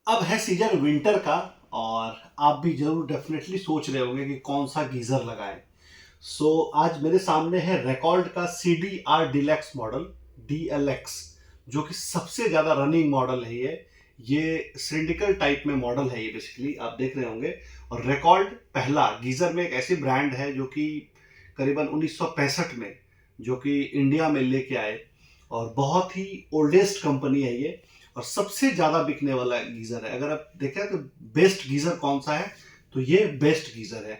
अब है season winter का। और आप भी जरूर डेफिनेटली सोच रहे होंगे कि कौन सा गीजर लगाएं। आज मेरे सामने है रेकॉर्ड का CDR डिलक्स मॉडल, DLX, जो कि सबसे ज्यादा रनिंग मॉडल है। ये सिंडिकल टाइप में मॉडल है। ये बेसिकली आप देख रहे होंगे। और रिकॉर्ड पहला गीजर में एक ऐसी ब्रांड है जो कि करीबन 1965 में जो कि इंडिया में लेके आए। और बहुत ही ओल्डेस्ट कंपनी है ये। और सबसे ज्यादा बिकने वाला गीजर है। अगर आप देखें तो बेस्ट गीजर कौन सा है, तो ये बेस्ट गीजर है।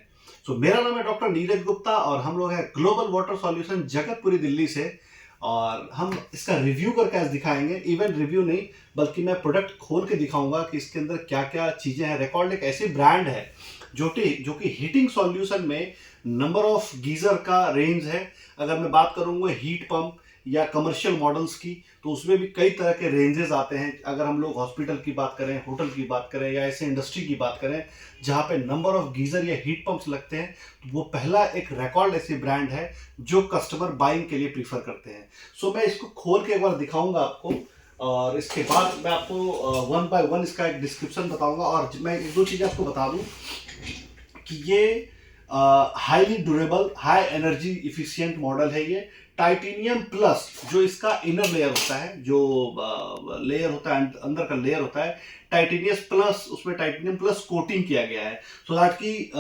मेरा नाम है डॉक्टर नीरज गुप्ता और हम लोग हैं global water solution, Jagatpuri, Delhi से। और हम इसका रिव्यू करके आज दिखाएंगे। इवन रिव्यू नहीं, बल्कि मैं प्रोडक्ट खोल के दिखाऊंगा कि इसके अंदर क्या क्या चीजें हैं। रिकॉर्ड एक ऐसी ब्रांड है जो कि हीटिंग सॉल्यूशन में नंबर ऑफ गीजर का रेंज है। अगर मैं बात करूंगा हीट पंप या कमर्शियल मॉडल्स की, तो उसमें भी कई तरह के रेंजेस आते हैं। अगर हम लोग हॉस्पिटल की बात करें, होटल की बात करें या ऐसे इंडस्ट्री की बात करें जहां पे नंबर ऑफ गीजर या हीट पंप्स लगते हैं, तो वो पहला एक रिकॉर्ड ऐसी ब्रांड है जो कस्टमर बाइंग के लिए प्रीफर करते हैं। मैं इसको खोल के एक बार दिखाऊंगा आपको। और इसके बाद मैं आपको वन बाय वन इसका एक डिस्क्रिप्शन बताऊंगा। और मैं एक दो चीजें आपको बता दूं कि ये highly durable, high energy efficient model है। ये टाइटेनियम प्लस जो इसका इनर लेयर होता है, जो लेयर होता है, अंदर का लेयर होता है, टाइटेनियस प्लस, उसमें टाइटेनियम प्लस कोटिंग किया गया है। सो दैट की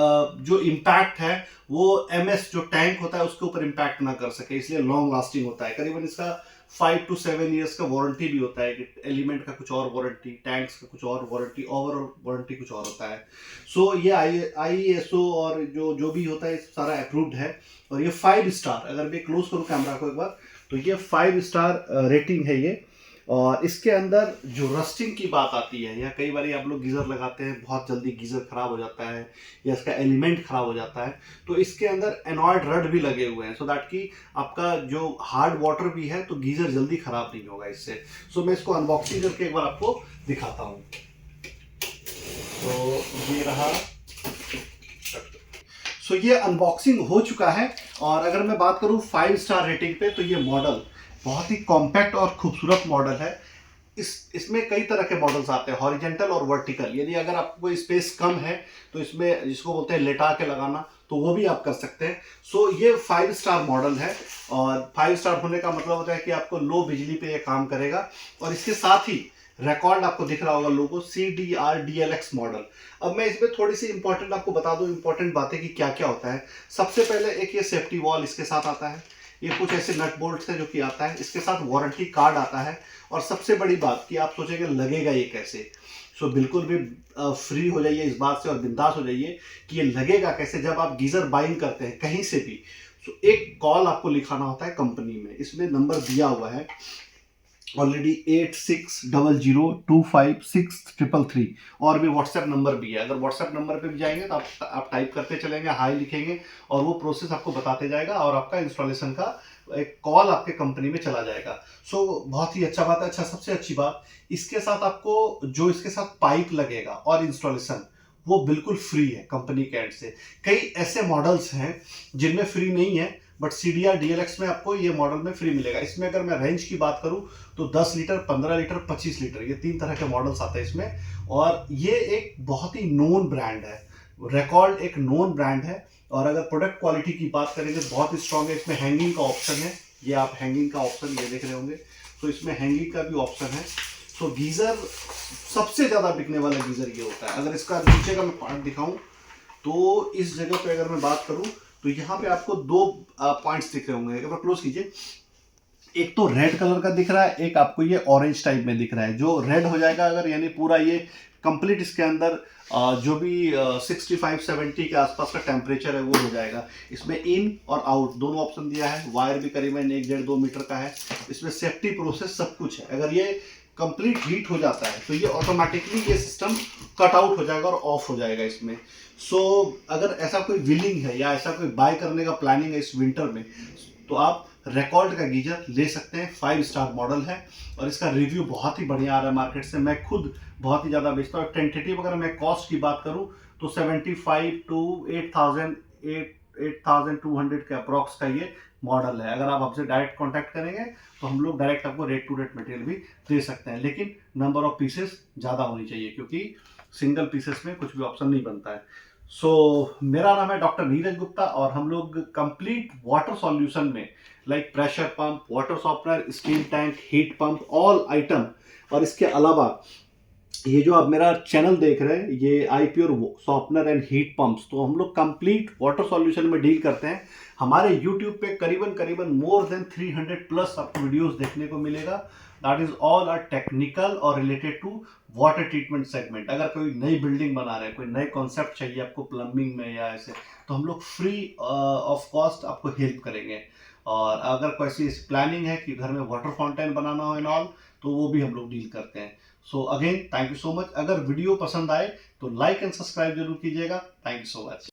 जो इम्पैक्ट है वो MS जो टैंक होता है उसके ऊपर इम्पैक्ट ना कर सके, इसलिए लॉन्ग लास्टिंग होता है। करीबन इसका 5 to 7 years का वारंटी भी होता है कि एलिमेंट का कुछ और वारंटी, टैंक्स का कुछ और वारंटी, ओवरऑल वारंटी कुछ और होता है। ये ISO और जो जो भी होता है सारा अप्रूव्ड है। और ये 5 स्टार, अगर मैं क्लोज करूँ कैमरा को एक बार, तो ये 5 स्टार रेटिंग है ये। और इसके अंदर जो रस्टिंग की बात आती है, या कई बार आप लोग गीजर लगाते हैं, बहुत जल्दी गीजर खराब हो जाता है या इसका एलिमेंट खराब हो जाता है, तो इसके अंदर एनॉयड रड भी लगे हुए हैं, सो दैट कि आपका जो हार्ड वाटर भी है तो गीजर जल्दी खराब नहीं होगा इससे। मैं इसको अनबॉक्सिंग करके एक बार आपको दिखाता हूँ। ये रहा। ये अनबॉक्सिंग हो चुका है। और अगर मैं बात करूं 5 स्टार रेटिंग पे, तो ये मॉडल बहुत ही कॉम्पैक्ट और खूबसूरत मॉडल है। इसमें कई तरह के मॉडल्स आते हैं, हॉरिजेंटल और वर्टिकल। यदि अगर आपको कोई स्पेस कम है तो इसमें, जिसको बोलते हैं लेटा के लगाना, तो वो भी आप कर सकते हैं। ये 5 स्टार मॉडल है। और 5 स्टार होने का मतलब होता है कि आपको लो बिजली पे ये काम करेगा। और इसके साथ ही रिकॉर्ड आपको दिख रहा होगा लोगो, CDR DLX मॉडल। अब मैं इसमें थोड़ी सी इंपॉर्टेंट आपको बता दूं, इंपॉर्टेंट बातें कि क्या क्या होता है। सबसे पहले एक ये सेफ्टी वॉल इसके साथ आता है। ये कुछ ऐसे नट बोल्ट है जो कि आता है, इसके साथ वारंटी कार्ड आता है। और सबसे बड़ी बात कि आप सोचेंगे लगेगा ये कैसे, बिल्कुल भी फ्री हो जाइए इस बात से और बिंदास हो जाइए कि ये लगेगा कैसे। जब आप गीजर बाइंग करते हैं कहीं से भी, एक कॉल आपको लिखाना होता है कंपनी में, इसमें नंबर दिया हुआ है ऑलरेडी, 8600256333। और भी व्हाट्सएप नंबर भी है। अगर व्हाट्सएप नंबर पे भी जाएंगे तो आप टाइप करते चलेंगे, हाई लिखेंगे, और वो प्रोसेस आपको बताते जाएगा और आपका इंस्टॉलेशन का एक कॉल आपके कंपनी में चला जाएगा। बहुत ही अच्छा बात है। अच्छा, सबसे अच्छी बात, इसके साथ आपको जो इसके साथ पाइप लगेगा और इंस्टॉलेशन, वो बिल्कुल फ्री है कंपनी के एंड से। कई ऐसे मॉडल्स हैं जिनमें फ्री नहीं है, बट CDR DLX में आपको ये मॉडल में फ्री मिलेगा। इसमें अगर मैं रेंज की बात करूं तो 10 लीटर, 15 लीटर, 25 लीटर, ये 3 तरह के मॉडल्स आते हैं इसमें। और ये एक बहुत ही नोन ब्रांड है। रिकॉर्ड एक नोन ब्रांड है। और अगर प्रोडक्ट क्वालिटी की बात करेंगे तो बहुत ही स्ट्रांग है। इसमें हैंगिंग का ऑप्शन है, ये आप हैंगिंग का ऑप्शन ये देख रहे होंगे, तो इसमें हैंगिंग का भी ऑप्शन है। गीजर, सबसे ज्यादा बिकने वाला गीजर ये होता है। अगर इसका नीचे का मैं पार्ट दिखाऊं, तो इस जगह पे अगर मैं बात करूं, तो यहाँ पे आपको दो पॉइंट्स दिख रहे होंगे। एक बार क्लोज कीजिए। एक तो रेड कलर का दिख रहा है, एक आपको ये ऑरेंज टाइप में दिख रहा है। जो रेड हो जाएगा अगर, यानी पूरा ये कंप्लीट इसके अंदर जो भी 65-70 के आसपास का टेम्परेचर है वो हो जाएगा। इसमें इन और आउट दोनों ऑप्शन दिया है। वायर भी करीबन 1-1.5-2 मीटर का है। इसमें सेफ्टी प्रोसेस सब कुछ है। अगर ये कंप्लीट हीट हो जाता है तो ये ऑटोमेटिकली ये सिस्टम कट आउट हो जाएगा और ऑफ हो जाएगा इसमें। अगर ऐसा कोई विलिंग है या ऐसा कोई बाय करने का प्लानिंग है इस विंटर में, तो आप रिकॉर्ड का गीजर ले सकते हैं। 5 स्टार मॉडल है और इसका रिव्यू बहुत ही बढ़िया आ रहा है मार्केट से। मैं खुद बहुत ही ज़्यादा बेचता हूँ। टेंटेटिव अगर मैं कॉस्ट की बात करूँ तो 75 to 8,200 के अप्रॉक्स का ये मॉडल है। अगर आप हमसे डायरेक्ट कांटेक्ट करेंगे तो हम लोग डायरेक्ट आपको रेट टू रेट मटेरियल भी दे सकते हैं। लेकिन नंबर ऑफ पीसेस ज़्यादा होनी चाहिए, क्योंकि सिंगल पीसेस में कुछ भी ऑप्शन नहीं बनता है। सो मेरा नाम है डॉक्टर नीरज गुप्ता, और हम लोग कंप्लीट वाटर सॉल्यूशन में like pressure pump, water softener, steam tank, heat pump, all item, और इसके अलावा ये जो आप मेरा चैनल देख रहे हैं, ये I pure softener and heat pumps, तो हम लोग कंप्लीट वाटर सॉल्यूशन में डील करते हैं। हमारे यूट्यूब पे करीबन करीबन मोर देन 300 प्लस आपको वीडियोस देखने को मिलेगा। That is all are technical और related to water treatment segment. अगर कोई नई बिल्डिंग बना रहे हैं, कोई नए कॉन्सेप्ट चाहिए आपको प्लम्बिंग में या ऐसे, तो हम लोग फ्री ऑफ कॉस्ट आपको हेल्प करेंगे। और अगर कोई ऐसी प्लानिंग है कि घर में वाटर फाउंटेन बनाना हो एंड ऑल, तो वो भी हम लोग डील करते हैं। So again thank you so much. अगर वीडियो पसंद आए तो लाइक एंड सब्सक्राइब जरूर कीजिएगा। Thank you so much.